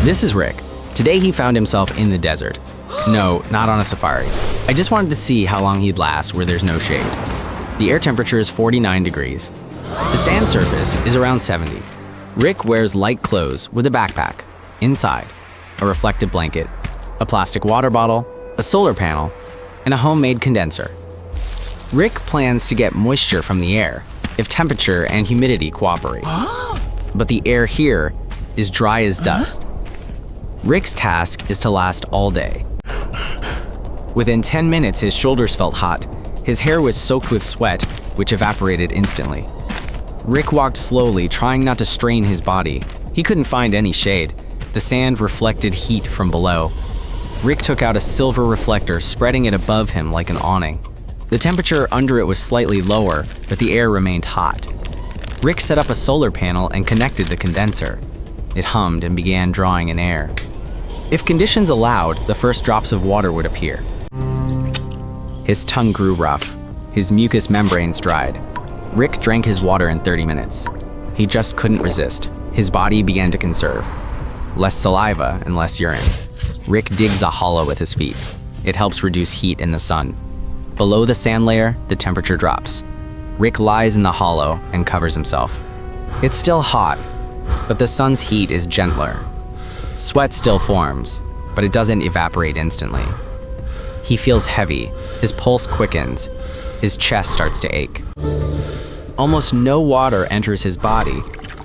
This is Rick. Today he found himself in the desert. No, not on a safari. I just wanted to see how long he'd last where there's no shade. The air temperature is 49 degrees. The sand surface is around 70. Rick wears light clothes with a backpack. Inside, a reflective blanket, a plastic water bottle, a solar panel, and a homemade condenser. Rick plans to get moisture from the air if temperature and humidity cooperate. But the air here is dry as dust. Rick's task is to last all day. Within 10 minutes, his shoulders felt hot. His hair was soaked with sweat, which evaporated instantly. Rick walked slowly, trying not to strain his body. He couldn't find any shade. The sand reflected heat from below. Rick took out a silver reflector, spreading it above him like an awning. The temperature under it was slightly lower, but the air remained hot. Rick set up a solar panel and connected the condenser. It hummed and began drawing in air. If conditions allowed, the first drops of water would appear. His tongue grew rough. His mucous membranes dried. Rick drank his water in 30 minutes. He just couldn't resist. His body began to conserve. Less saliva and less urine. Rick digs a hollow with his feet. It helps reduce heat in the sun. Below the sand layer, the temperature drops. Rick lies in the hollow and covers himself. It's still hot, but the sun's heat is gentler. Sweat still forms, but it doesn't evaporate instantly. He feels heavy, his pulse quickens, his chest starts to ache. Almost no water enters his body.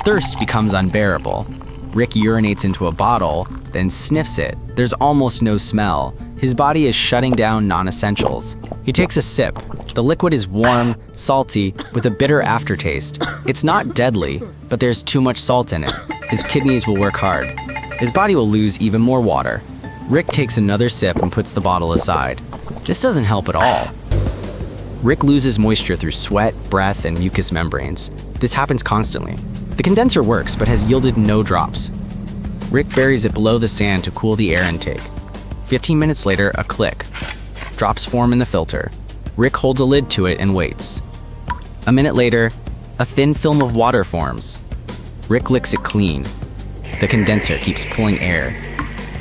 Thirst becomes unbearable. Rick urinates into a bottle, then sniffs it. There's almost no smell. His body is shutting down non-essentials. He takes a sip. The liquid is warm, salty, with a bitter aftertaste. It's not deadly, but there's too much salt in it. His kidneys will work hard. His body will lose even more water. Rick takes another sip and puts the bottle aside. This doesn't help at all. Rick loses moisture through sweat, breath, and mucous membranes. This happens constantly. The condenser works, but has yielded no drops. Rick buries it below the sand to cool the air intake. 15 minutes later, a click. Drops form in the filter. Rick holds a lid to it and waits. A minute later, a thin film of water forms. Rick licks it clean. The condenser keeps pulling air.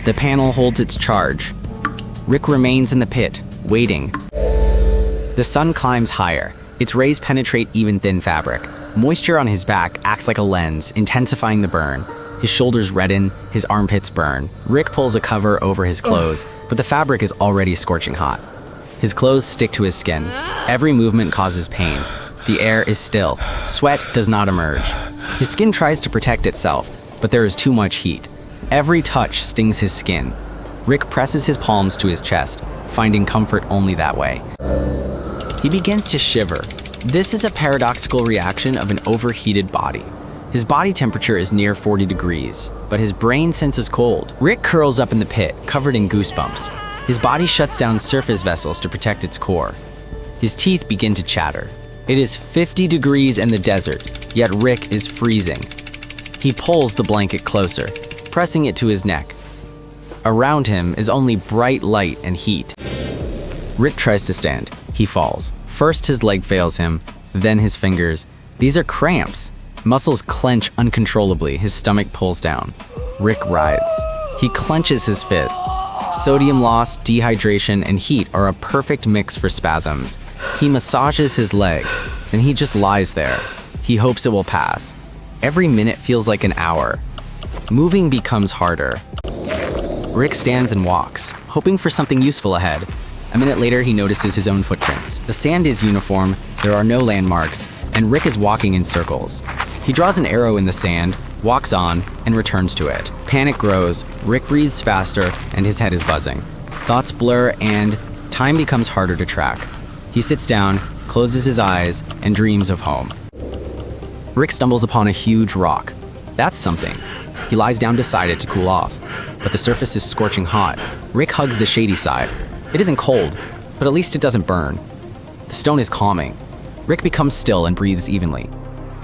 The panel holds its charge. Rick remains in the pit, waiting. The sun climbs higher. Its rays penetrate even thin fabric. Moisture on his back acts like a lens, intensifying the burn. His shoulders redden, his armpits burn. Rick pulls a cover over his clothes, but the fabric is already scorching hot. His clothes stick to his skin. Every movement causes pain. The air is still. Sweat does not emerge. His skin tries to protect itself, but there is too much heat. Every touch stings his skin. Rick presses his palms to his chest, finding comfort only that way. He begins to shiver. This is a paradoxical reaction of an overheated body. His body temperature is near 40 degrees, but his brain senses cold. Rick curls up in the pit, covered in goosebumps. His body shuts down surface vessels to protect its core. His teeth begin to chatter. It is 50 degrees in the desert, yet Rick is freezing. He pulls the blanket closer, pressing it to his neck. Around him is only bright light and heat. Rick tries to stand. He falls. First his leg fails him, then his fingers. These are cramps. Muscles clench uncontrollably. His stomach pulls down. Rick writhes. He clenches his fists. Sodium loss, dehydration, and heat are a perfect mix for spasms. He massages his leg, and he just lies there. He hopes it will pass. Every minute feels like an hour. Moving becomes harder. Rick stands and walks, hoping for something useful ahead. A minute later, he notices his own footprints. The sand is uniform, there are no landmarks, and Rick is walking in circles. He draws an arrow in the sand, walks on, and returns to it. Panic grows, Rick breathes faster, and his head is buzzing. Thoughts blur, and time becomes harder to track. He sits down, closes his eyes, and dreams of home. Rick stumbles upon a huge rock. That's something. He lies down beside it to cool off, but the surface is scorching hot. Rick hugs the shady side. It isn't cold, but at least it doesn't burn. The stone is calming. Rick becomes still and breathes evenly.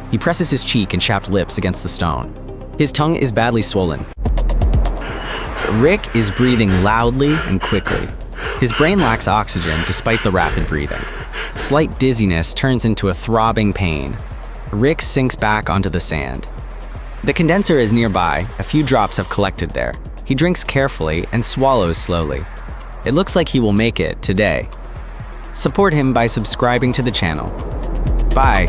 He presses his cheek and chapped lips against the stone. His tongue is badly swollen. Rick is breathing loudly and quickly. His brain lacks oxygen despite the rapid breathing. Slight dizziness turns into a throbbing pain. Rick sinks back onto the sand. The condenser is nearby. A few drops have collected there. He drinks carefully and swallows slowly. It looks like he will make it today. Support him by subscribing to the channel. Bye.